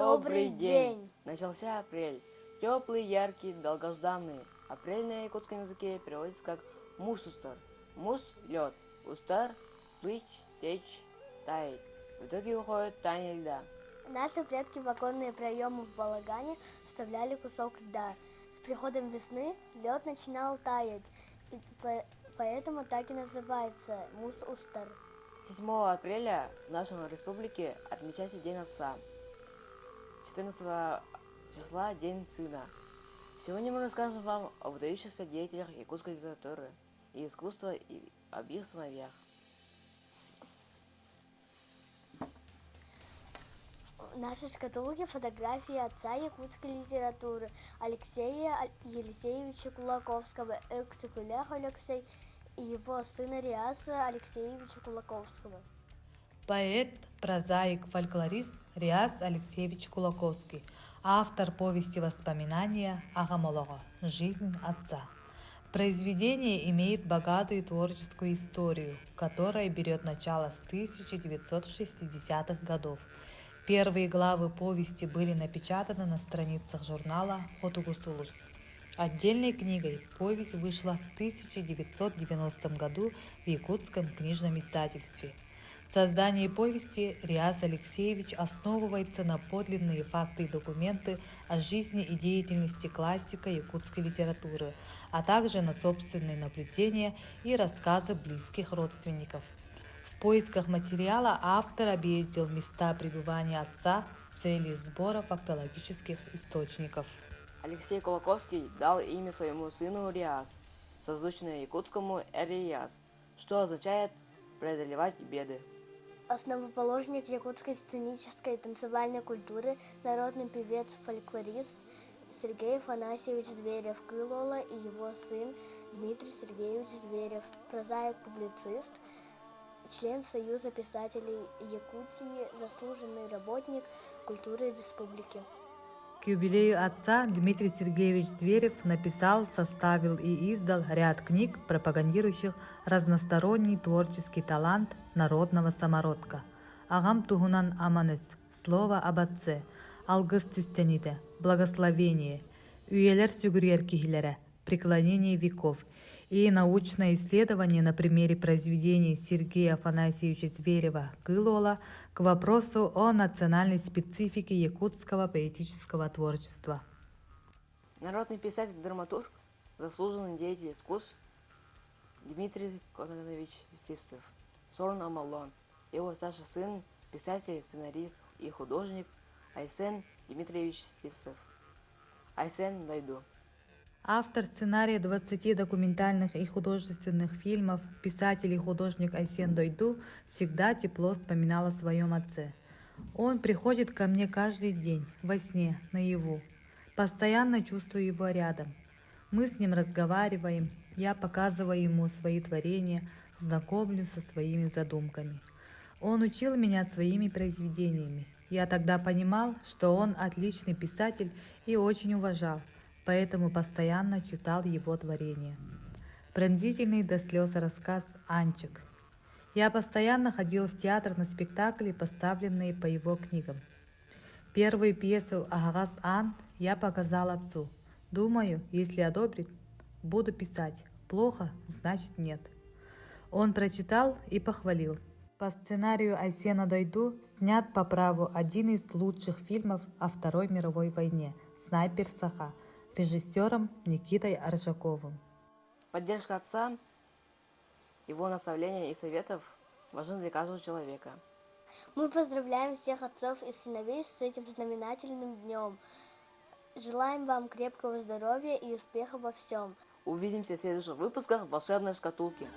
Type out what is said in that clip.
Добрый день! Начался апрель. Теплый, яркий, долгожданный. Апрель на якутском языке переводится как мус-устар. Мус– лед, устар– плыть, течь, таять. В итоге выходит таяние льда. Наши предки в оконные проемы в балагане вставляли кусок льда. С приходом весны лед начинал таять, и поэтому так и называется мус-устар. 7 апреля в нашей республике отмечается День Отца. 14 числа День Сына. Сегодня мы расскажем вам о выдающихся деятелях якутской литературы и искусства и об их сыновьях. В нашей шкатулке фотографии отца якутской литературы Алексея Елисеевича Кулаковского, экс-Кулех Алексей, и его сына Риаса Алексеевича Кулаковского. Поэт, прозаик, фольклорист Риас Алексеевич Кулаковский, автор повести «Воспоминания Агамолого. Жизнь отца». Произведение имеет богатую творческую историю, которая берет начало с 1960-х годов. Первые главы повести были напечатаны на страницах журнала «Хотугусулус». Отдельной книгой повесть вышла в 1990 году в якутском книжном издательстве. В создании повести Риас Алексеевич основывается на подлинные факты и документы о жизни и деятельности классика якутской литературы, а также на собственные наблюдения и рассказы близких родственников. В поисках материала автор объездил места пребывания отца в цели сбора фактологических источников. Алексей Кулаковский дал имя своему сыну Риас, созвучное якутскому Эриас, что означает преодолевать беды. Основоположник якутской сценической и танцевальной культуры, народный певец-фольклорист Сергей Афанасьевич Зверев Кылола и его сын Дмитрий Сергеевич Зверев, прозаик-публицист, член Союза писателей Якутии, заслуженный работник культуры республики. К юбилею отца Дмитрий Сергеевич Зверев написал, составил и издал ряд книг, пропагандирующих разносторонний творческий талант народного самородка. Агам тугунан аманыс, слово об отце, алгыс түстениде, благословение, үйелер сүгүрер кихилере, преклонение веков и научное исследование на примере произведений Сергея Афанасьевича Зверева Кылола к вопросу о национальной специфике якутского поэтического творчества. Народный писатель-драматург, заслуженный деятель искусств Дмитрий Кононович Сивцев, Сорн Амалон, его старший сын, писатель, сценарист и художник Айсен Дмитриевич Сивцев, Айсен Дойду. Автор сценария 20 документальных и художественных фильмов, писатель и художник Айсен Дойду всегда тепло вспоминал о своем отце. Он приходит ко мне каждый день, во сне, наяву. Постоянно чувствую его рядом. Мы с ним разговариваем, я показываю ему свои творения, знакомлю со своими задумками. Он учил меня своими произведениями. Я тогда понимал, что он отличный писатель и очень уважал, поэтому постоянно читал его творения. Пронзительный до слез рассказ «Анчик». Я постоянно ходил в театр на спектакли, поставленные по его книгам. Первую пьесу «Агагас Ан» я показал отцу. Думаю, если одобрит, буду писать. Плохо, значит нет. Он прочитал и похвалил. По сценарию Айсена Дойду снят по праву один из лучших фильмов о Второй мировой войне «Снайпер Саха» режиссером Никитой Аржаковым. Поддержка отца, его наставления и советов важны для каждого человека. Мы поздравляем всех отцов и сыновей с этим знаменательным днем. Желаем вам крепкого здоровья и успеха во всем. Увидимся в следующих выпусках «Волшебной шкатулки».